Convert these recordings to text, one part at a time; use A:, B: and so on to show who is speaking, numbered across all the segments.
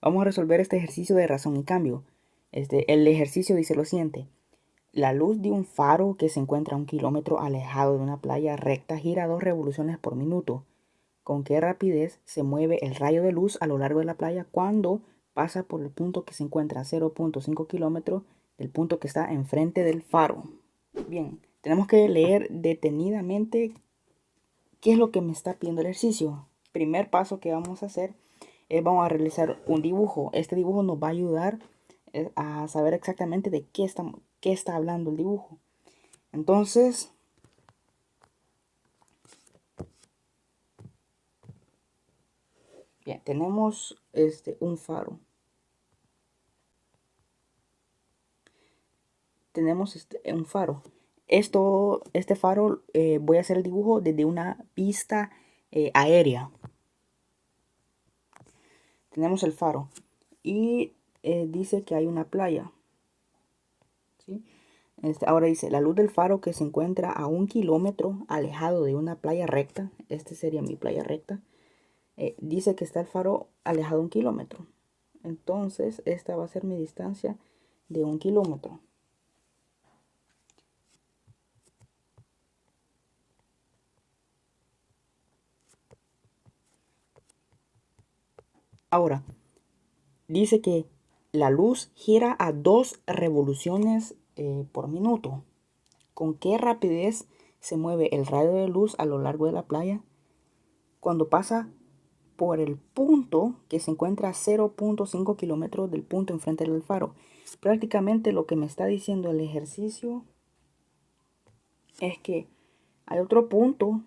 A: Vamos a resolver este ejercicio de razón y cambio. El ejercicio dice lo siguiente. La luz de un faro que se encuentra a 1 kilómetro alejado de una playa recta gira 2 revoluciones por minuto. ¿Con qué rapidez se mueve el rayo de luz a lo largo de la playa cuando pasa por el punto que se encuentra a 0,5 kilómetros del punto que está enfrente del faro? Bien, tenemos que leer detenidamente qué es lo que me está pidiendo el ejercicio. Primer paso que vamos a hacer es vamos a realizar un dibujo. Este dibujo nos va a ayudar a saber exactamente de qué está hablando el dibujo. Entonces, bien, tenemos un faro. Tenemos un faro. Este faro, voy a hacer el dibujo desde una vista aérea. Tenemos el faro y dice que hay una playa, ¿sí? Ahora dice, la luz del faro que se encuentra a 1 kilómetro alejado de una playa recta, este sería mi playa recta, dice que está el faro alejado 1 kilómetro. Entonces, esta va a ser mi distancia de 1 kilómetro. Ahora, dice que la luz gira a 2 revoluciones por minuto. ¿Con qué rapidez se mueve el rayo de luz a lo largo de la playa cuando pasa por el punto que se encuentra a 0,5 kilómetros del punto enfrente del faro? Prácticamente lo que me está diciendo el ejercicio es que hay otro punto.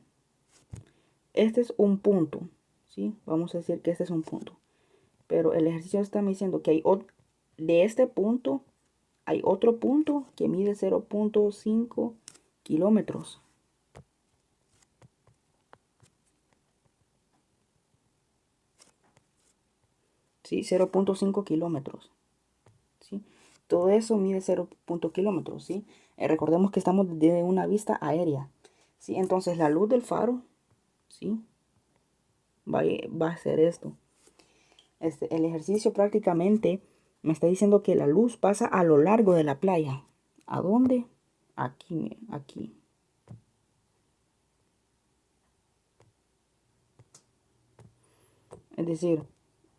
A: Este es un punto, ¿sí? Vamos a decir que este es un punto. Pero el ejercicio está diciendo que de este punto hay otro punto que mide 0,5 kilómetros. ¿Sí? 0,5 kilómetros. ¿Sí? Todo eso mide 0,5 kilómetros. ¿Sí? Recordemos que estamos desde una vista aérea. ¿Sí? Entonces la luz del faro, ¿sí? va a ser esto. El ejercicio prácticamente me está diciendo que la luz pasa a lo largo de la playa. ¿A dónde? Aquí, aquí. Es decir,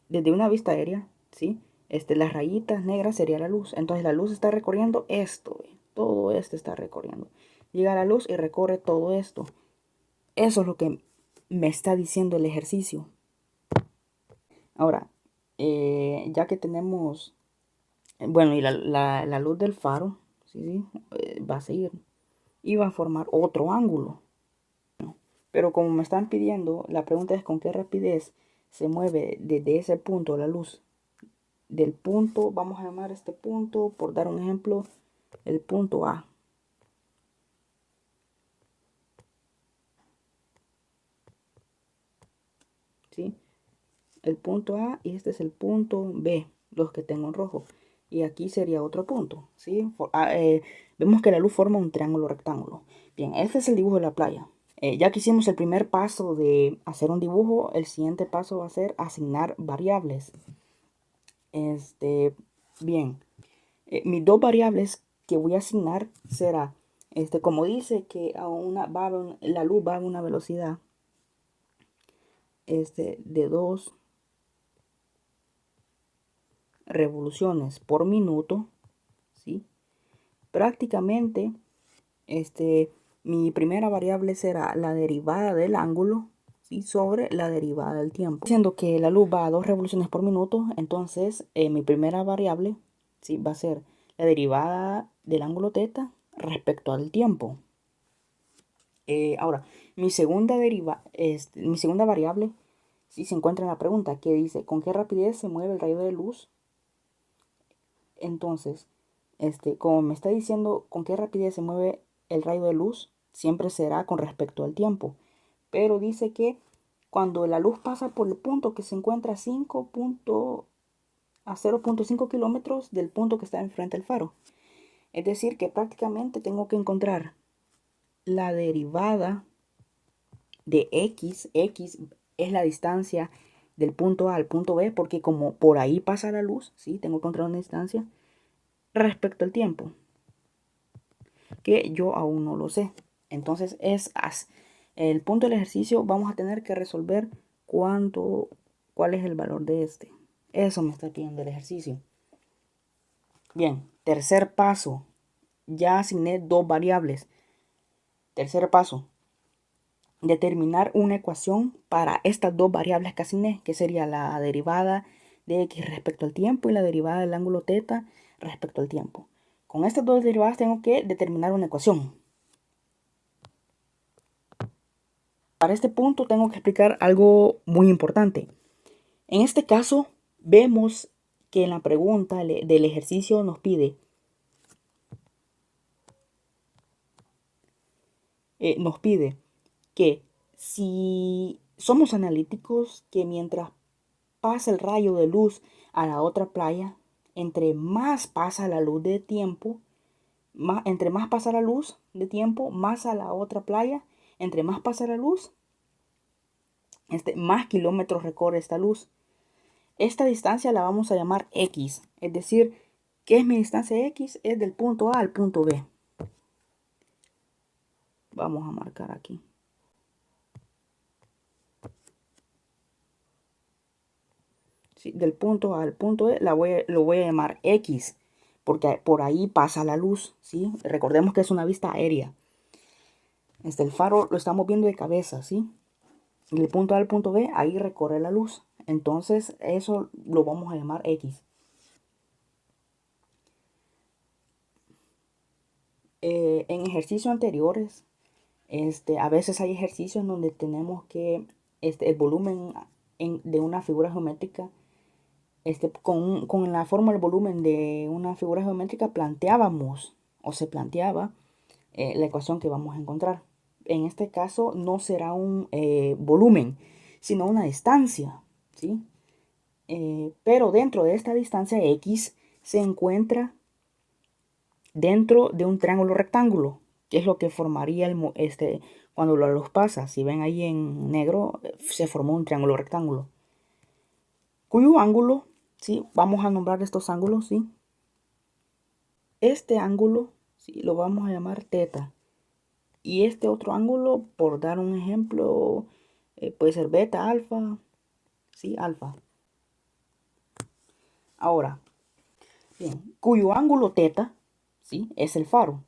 A: desde una vista aérea, ¿sí? Las rayitas negras sería la luz. Entonces la luz está recorriendo esto, ¿ve? Todo esto está recorriendo. Llega la luz y recorre todo esto. Eso es lo que me está diciendo el ejercicio. Ahora, ya que tenemos, bueno, y la luz del faro, ¿sí? Va a seguir y va a formar otro ángulo. Pero como me están pidiendo, la pregunta es con qué rapidez se mueve desde ese punto la luz. Del punto, vamos a llamar este punto, por dar un ejemplo, el punto A. ¿Sí? El punto A y este es el punto B, los que tengo en rojo. Y aquí sería otro punto, ¿sí? Vemos que la luz forma un triángulo rectángulo. Bien, este es el dibujo de la playa. Ya que hicimos el primer paso de hacer un dibujo, el siguiente paso va a ser asignar variables. Bien, mis dos variables que voy a asignar será, como dice que la luz va a una velocidad de 2 revoluciones por minuto, ¿sí? Prácticamente, mi primera variable será la derivada del ángulo, ¿sí? Sobre la derivada del tiempo. Siendo que la luz va a 2 revoluciones por minuto, entonces mi primera variable, ¿sí? Va a ser la derivada del ángulo θ respecto al tiempo. Ahora, mi segunda variable, si se encuentra en la pregunta, que dice, ¿con qué rapidez se mueve el rayo de luz? Entonces, como me está diciendo con qué rapidez se mueve el rayo de luz, siempre será con respecto al tiempo. Pero dice que cuando la luz pasa por el punto que se encuentra a 0,5 kilómetros del punto que está enfrente del faro. Es decir, que prácticamente tengo que encontrar la derivada de x. X es la distancia del punto A al punto B, porque como por ahí pasa la luz, ¿sí? Tengo que encontrar una distancia respecto al tiempo, que yo aún no lo sé. Entonces el punto del ejercicio, vamos a tener que resolver cuál es el valor de este. Eso me está pidiendo el ejercicio. Bien, tercer paso. Ya asigné dos variables. Tercer paso. Determinar una ecuación para estas dos variables que asigné, que sería la derivada de x respecto al tiempo y la derivada del ángulo θ respecto al tiempo. Con estas dos derivadas tengo que determinar una ecuación. Para este punto tengo que explicar algo muy importante. En este caso, vemos que en la pregunta del ejercicio nos pide que si somos analíticos, que mientras pasa el rayo de luz a la otra playa, entre más pasa la luz de tiempo, entre más pasa la luz de tiempo, más a la otra playa, entre más pasa la luz, más kilómetros recorre esta luz. Esta distancia la vamos a llamar X, es decir, ¿qué es mi distancia X? Es del punto A al punto B. Vamos a marcar aquí. ¿Sí? Del punto A al punto B lo voy a llamar X, porque por ahí pasa la luz, ¿sí? Recordemos que es una vista aérea. El faro lo estamos viendo de cabeza, ¿sí? Del punto A al punto B, ahí recorre la luz. Entonces, eso lo vamos a llamar X. En ejercicios anteriores, a veces hay ejercicios donde tenemos que el volumen de una figura geométrica, con la fórmula del volumen de una figura geométrica planteábamos o se planteaba la ecuación que vamos a encontrar. En este caso no será un volumen, sino una distancia, ¿sí? Pero dentro de esta distancia X se encuentra dentro de un triángulo rectángulo, que es lo que formaría cuando la luz pasa. Si ven ahí en negro, se formó un triángulo rectángulo, cuyo ángulo, ¿sí? Vamos a nombrar estos ángulos, ¿sí? Este ángulo, ¿sí? Lo vamos a llamar θ. Y este otro ángulo, por dar un ejemplo, puede ser beta, alfa, ¿sí? Alfa. Ahora, bien, cuyo ángulo θ, ¿sí? Es el faro.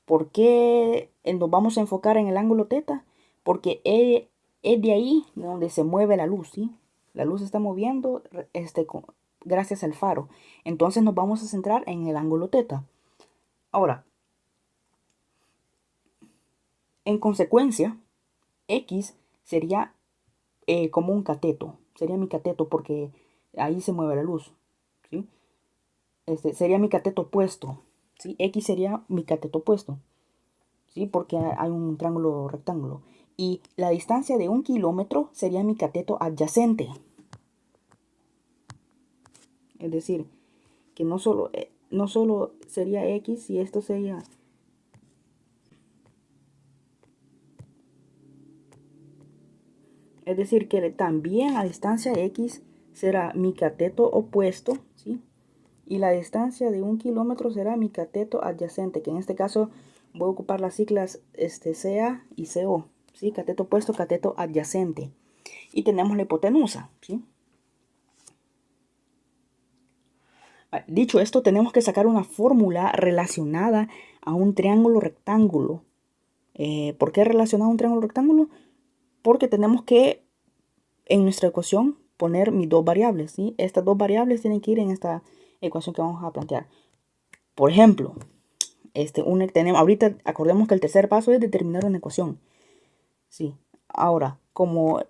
A: ¿Por qué nos vamos a enfocar en el ángulo θ? Porque es de ahí donde se mueve la luz, ¿sí? La luz se está moviendo gracias al faro. Entonces nos vamos a centrar en el ángulo θ. Ahora, en consecuencia, X sería como un cateto. Sería mi cateto porque ahí se mueve la luz, ¿sí? Sería mi cateto opuesto, ¿sí? X sería mi cateto opuesto, ¿sí? Porque hay un triángulo rectángulo. Y la distancia de 1 kilómetro sería mi cateto adyacente. Es decir, que no solo sería X, y esto sería... Es decir, que también la distancia X será mi cateto opuesto, ¿sí? Y la distancia de 1 kilómetro será mi cateto adyacente, que en este caso voy a ocupar las siglas CA y CO, ¿sí? Cateto opuesto, cateto adyacente. Y tenemos la hipotenusa, ¿sí? Dicho esto, tenemos que sacar una fórmula relacionada a un triángulo rectángulo. ¿Por qué relacionado a un triángulo rectángulo? Porque tenemos que, en nuestra ecuación, poner mis dos variables, ¿sí? Estas dos variables tienen que ir en esta ecuación que vamos a plantear. Por ejemplo, ahorita acordemos que el tercer paso es determinar una ecuación. Sí. Ahora, como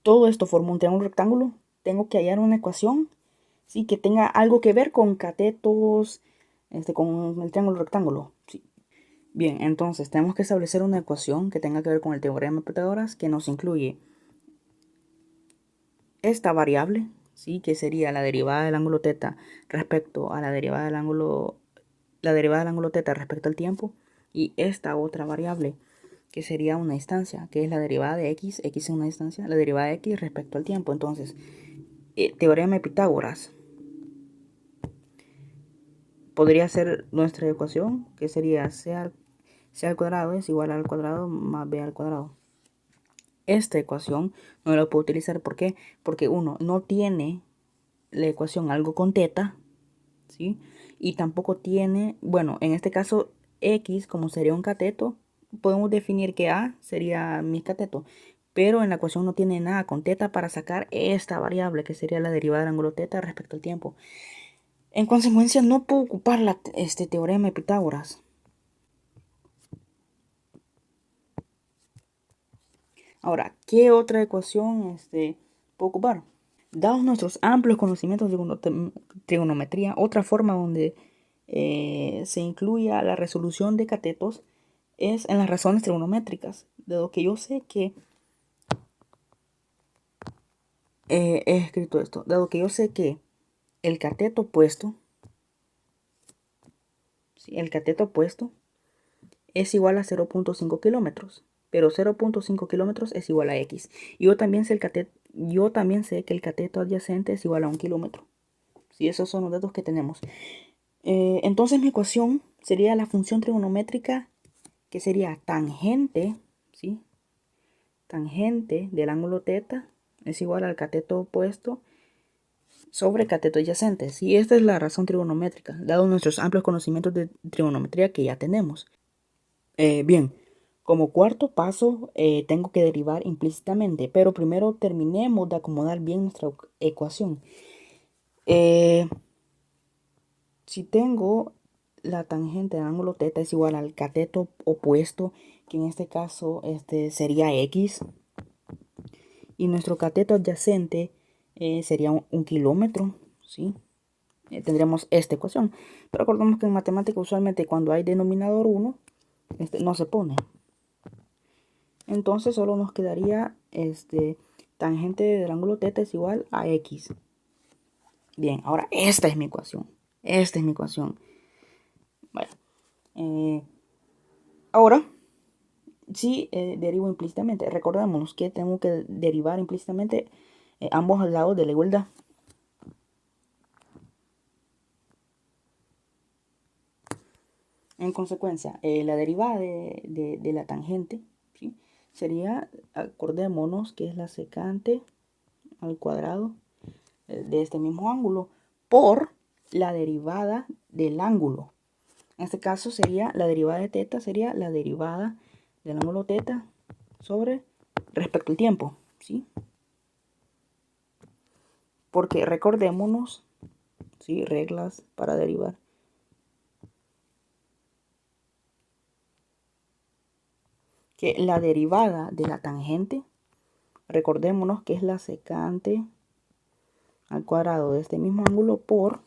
A: todo esto forma un triángulo rectángulo, tengo que hallar una ecuación, sí, que tenga algo que ver con catetos, con el triángulo rectángulo. Sí. Bien, entonces tenemos que establecer una ecuación que tenga que ver con el teorema de Pitágoras, que nos incluye esta variable, sí, que sería la derivada del ángulo θ respecto a la derivada del ángulo θ respecto al tiempo, y esta otra variable que sería una distancia, que es la derivada de x, x es una distancia, la derivada de x respecto al tiempo. Entonces, teorema de Pitágoras podría ser nuestra ecuación, que sería c al cuadrado es igual a al cuadrado más b al cuadrado. Esta ecuación no la puedo utilizar, ¿por qué? Porque uno no tiene la ecuación algo con teta, ¿sí? Y tampoco tiene, bueno, en este caso x, como sería un cateto, podemos definir que a sería mi cateto, pero en la ecuación no tiene nada con teta para sacar esta variable, que sería la derivada del ángulo teta respecto al tiempo. En consecuencia, no puedo ocupar este teorema de Pitágoras. Ahora, ¿qué otra ecuación puedo ocupar? Dados nuestros amplios conocimientos de trigonometría, otra forma donde se incluya la resolución de catetos es en las razones trigonométricas. Dado que yo sé que he escrito esto, dado que yo sé que el cateto opuesto, ¿sí? El cateto opuesto es igual a 0.5 kilómetros, pero 0.5 kilómetros es igual a x. Yo también sé que el cateto adyacente es igual a 1 kilómetro. ¿Sí? Esos son los datos que tenemos. Entonces mi ecuación sería la función trigonométrica que sería tangente, ¿sí? Tangente del ángulo θ es igual al cateto opuesto sobre cateto adyacente. ¿Sí? Esta es la razón trigonométrica, dado nuestros amplios conocimientos de trigonometría que ya tenemos. Bien, como cuarto paso tengo que derivar implícitamente, pero primero terminemos de acomodar bien nuestra ecuación. Si tengo la tangente del ángulo θ es igual al cateto opuesto, que en este caso sería x, y nuestro cateto adyacente sería 1 kilómetro, ¿sí? Tendríamos esta ecuación. Pero recordemos que en matemática usualmente cuando hay denominador 1, no se pone. Entonces solo nos quedaría tangente del ángulo θ es igual a x. Bien, ahora esta es mi ecuación. Esta es mi ecuación. Bueno, ahora sí derivo implícitamente. Recordémonos que tengo que derivar implícitamente ambos lados de la igualdad. En consecuencia, la derivada de la tangente, ¿sí? Sería, acordémonos que es la secante al cuadrado de este mismo ángulo por la derivada del ángulo. En este caso sería la derivada de θ, sería la derivada del ángulo θ sobre respecto al tiempo, ¿sí? Porque recordémonos, ¿sí? Reglas para derivar. Que la derivada de la tangente, recordémonos que es la secante al cuadrado de este mismo ángulo por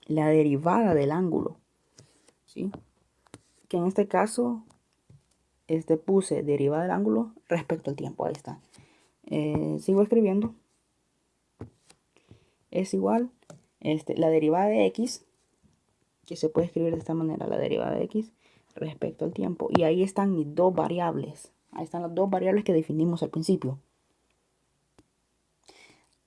A: la derivada del ángulo, ¿sí? Que en este caso puse derivada del ángulo respecto al tiempo. Ahí está. Sigo escribiendo. Es igual la derivada de x, que se puede escribir de esta manera, la derivada de x respecto al tiempo. Y ahí están mis dos variables. Ahí están las dos variables que definimos al principio.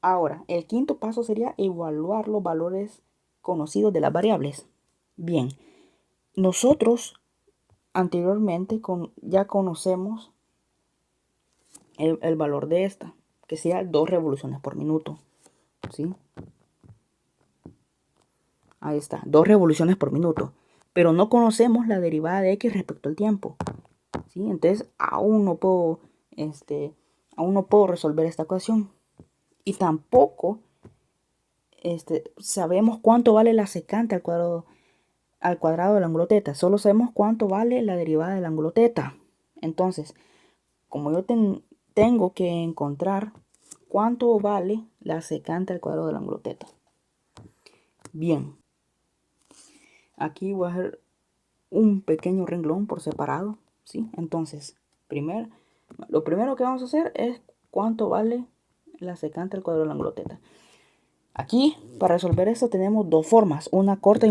A: Ahora, el quinto paso sería evaluar los valores conocidos de las variables. Bien, nosotros anteriormente ya conocemos el valor de esta, que sea 2 revoluciones por minuto, ¿sí? Ahí está, 2 revoluciones por minuto. Pero no conocemos la derivada de x respecto al tiempo, ¿sí? Entonces aún no puedo resolver esta ecuación. Y tampoco sabemos cuánto vale la secante al cuadrado del ángulo θ. Solo sabemos cuánto vale la derivada del ángulo θ. Entonces, como yo tengo que encontrar cuánto vale la secante al cuadrado del ángulo θ. Bien. Aquí voy a hacer un pequeño renglón por separado, ¿sí? Entonces, lo primero que vamos a hacer es cuánto vale la secante al cuadrado del ángulo θ. Aquí, para resolver esto, tenemos dos formas, una corta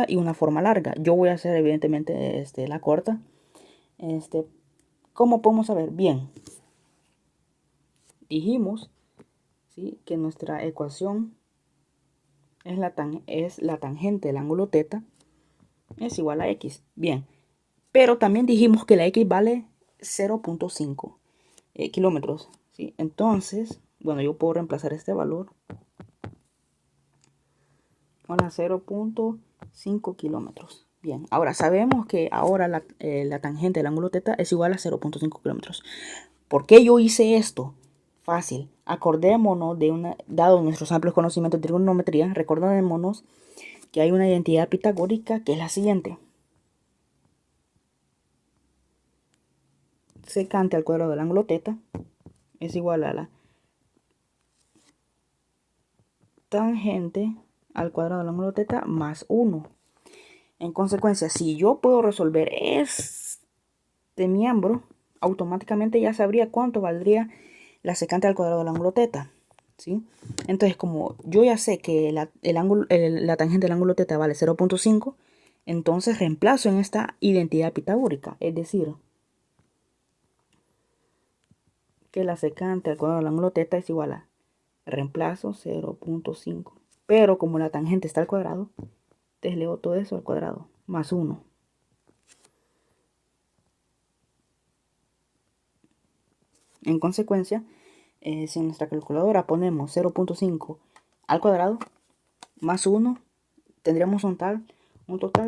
A: y una forma larga. Yo voy a hacer, evidentemente, la corta. ¿Cómo podemos saber? Bien, dijimos, ¿sí?, que nuestra ecuación es la tangente del ángulo θ es igual a x. Bien, pero también dijimos que la x vale 0.5 kilómetros, ¿sí? Entonces, bueno, yo puedo reemplazar este valor con 0.5 kilómetros. Bien, ahora sabemos que ahora la tangente del ángulo θ es igual a 0.5 kilómetros. ¿Por qué yo hice esto? Fácil. Acordémonos dado nuestros amplios conocimientos de trigonometría, recordémonos que hay una identidad pitagórica que es la siguiente. Secante al cuadrado del ángulo θ es igual a la tangente al cuadrado del ángulo θ más 1. En consecuencia, si yo puedo resolver este miembro, automáticamente ya sabría cuánto valdría la secante al cuadrado del ángulo θ, ¿sí? Entonces, como yo ya sé que la tangente del ángulo θ vale 0.5, entonces reemplazo en esta identidad pitagórica, es decir, que la secante al cuadrado del ángulo θ es igual a reemplazo 0.5. Pero como la tangente está al cuadrado, deslevo todo eso al cuadrado, más 1. En consecuencia, si en nuestra calculadora ponemos 0.5 al cuadrado más 1, tendríamos un total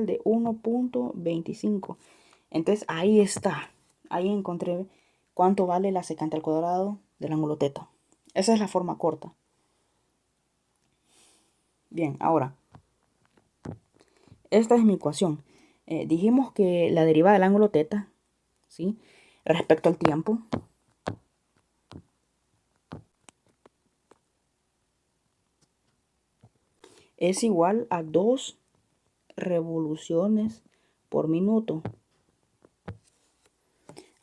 A: de 1.25. Entonces ahí está. Ahí encontré cuánto vale la secante al cuadrado del ángulo θ. Esa es la forma corta. Bien, ahora, esta es mi ecuación. Dijimos que la derivada del ángulo θ, ¿sí?, respecto al tiempo, es igual a 2 revoluciones por minuto.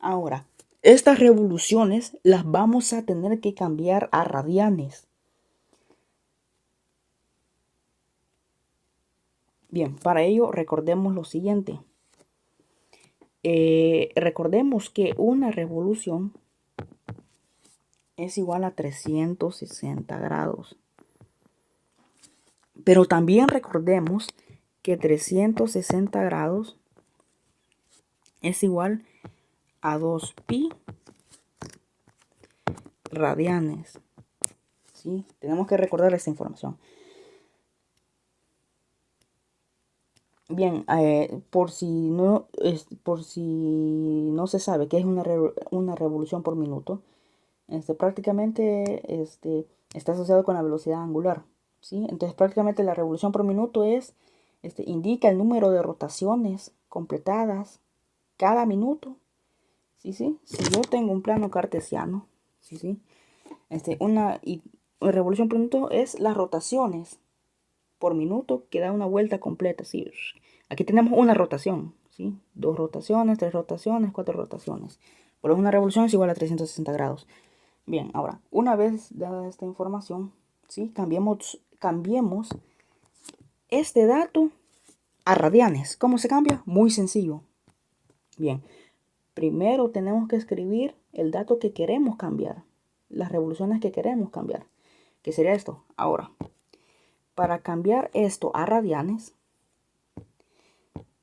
A: Ahora, estas revoluciones las vamos a tener que cambiar a radianes. Bien, para ello recordemos lo siguiente. Recordemos que una revolución es igual a 360 grados. Pero también recordemos que 360 grados es igual a 2pi radianes. ¿Sí? Tenemos que recordar esta información. Bien, por si no se sabe qué es una revolución por minuto, prácticamente está asociado con la velocidad angular, ¿sí? Entonces prácticamente la revolución por minuto indica el número de rotaciones completadas cada minuto, ¿sí? Si yo tengo un plano cartesiano, ¿sí? Una revolución por minuto es las rotaciones por minuto que da una vuelta completa, ¿sí? Aquí tenemos una rotación, ¿sí? 2 rotaciones, 3 rotaciones, 4 rotaciones. Por una revolución es igual a 360 grados. Bien, ahora, una vez dada esta información, ¿sí?, cambiemos este dato a radianes. ¿Cómo se cambia? Muy sencillo. Bien, primero tenemos que escribir el dato que queremos cambiar, las revoluciones que queremos cambiar, que sería esto. Ahora, para cambiar esto a radianes,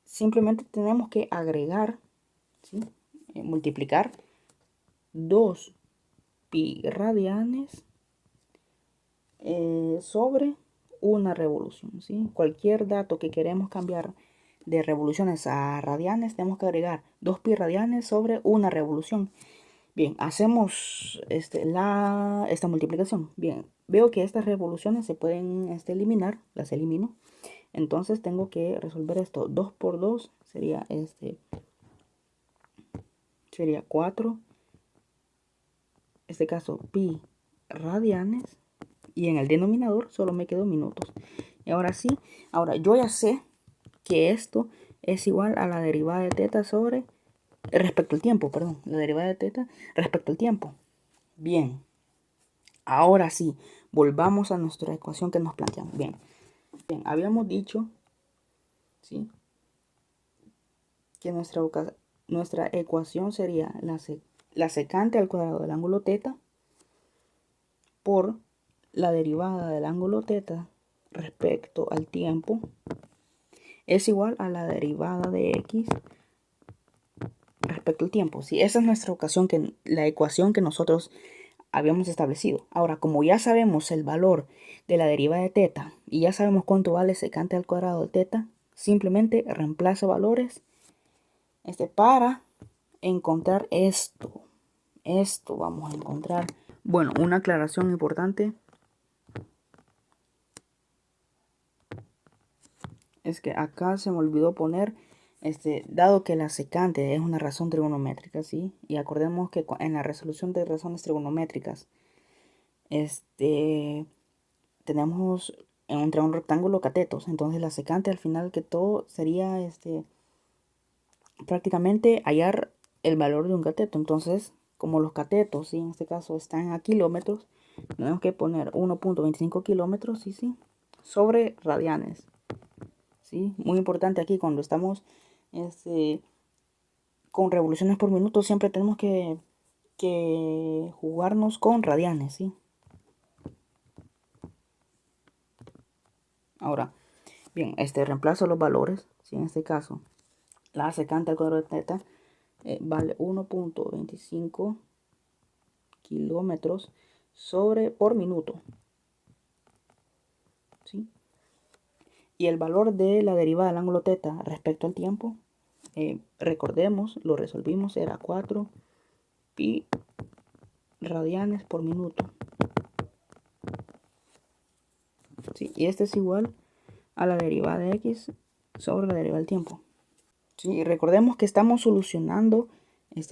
A: simplemente tenemos que agregar, ¿sí?, multiplicar 2 pi radianes sobre una revolución, ¿sí? Cualquier dato que queremos cambiar de revoluciones a radianes, tenemos que agregar 2 pi radianes sobre una revolución. Bien, hacemos esta multiplicación. Bien, veo que estas revoluciones se pueden eliminar, las elimino. Entonces tengo que resolver esto. 2 por 2 sería sería 4. Este caso pi radianes. Y en el denominador solo me quedó minutos. Y ahora sí, ahora yo ya sé que esto es igual a la derivada de θ sobre respecto al tiempo, perdón, la derivada de θ respecto al tiempo. Bien, ahora sí, volvamos a nuestra ecuación que nos planteamos. Bien, habíamos dicho, ¿sí?, que nuestra nuestra ecuación sería la secante al cuadrado del ángulo θ por la derivada del ángulo θ respecto al tiempo es igual a la derivada de x respecto al tiempo. Sí, esa es nuestra la ecuación que nosotros habíamos establecido. Ahora, como ya sabemos el valor de la derivada de θ y ya sabemos cuánto vale secante al cuadrado de θ, simplemente reemplaza valores para encontrar esto. Esto vamos a encontrar. Bueno, una aclaración importante es que acá se me olvidó poner, dado que la secante es una razón trigonométrica, ¿sí? Y acordemos que en la resolución de razones trigonométricas, tenemos entre un rectángulo catetos. Entonces la secante al final que todo sería, prácticamente hallar el valor de un cateto. Entonces, como los catetos, ¿sí? En este caso están a kilómetros, tenemos que poner 1.25 kilómetros, ¿sí? Sobre radianes. ¿Sí? Muy importante aquí cuando estamos con revoluciones por minuto, siempre tenemos que jugarnos con radianes, ¿sí? Ahora, bien, reemplazo los valores, ¿sí? En este caso, la secante al cuadrado de θ vale 1.25 kilómetros por minuto, ¿sí? Y el valor de la derivada del ángulo θ respecto al tiempo, recordemos, lo resolvimos, era 4 pi radianes por minuto. ¿Sí? Y este es igual a la derivada de x sobre la derivada del tiempo. ¿Sí? Y recordemos que estamos solucionando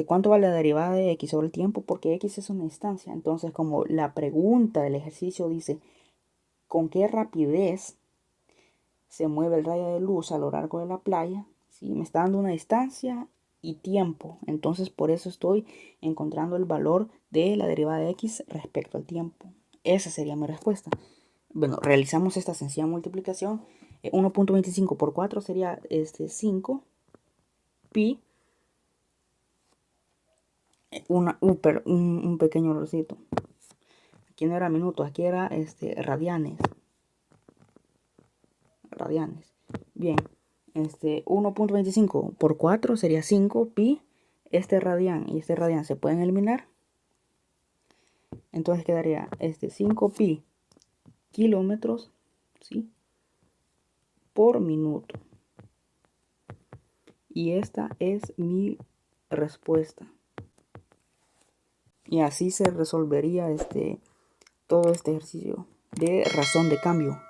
A: cuánto vale la derivada de x sobre el tiempo, porque x es una instancia. Entonces, como la pregunta del ejercicio dice, ¿con qué rapidez se mueve el rayo de luz a lo largo de la playa? ¿Sí? Me está dando una distancia y tiempo. Entonces, por eso estoy encontrando el valor de la derivada de x respecto al tiempo. Esa sería mi respuesta. Bueno, realizamos esta sencilla multiplicación. 1.25 por 4 sería 5 pi. Un pequeño errorcito. Aquí no era minutos, aquí era radianes. Radianes. Bien. 1.25 por 4 sería 5 pi. Este radian y este radian se pueden eliminar. Entonces quedaría 5 pi kilómetros, ¿sí? Por minuto. Y esta es mi respuesta. Y así se resolvería todo este ejercicio de razón de cambio.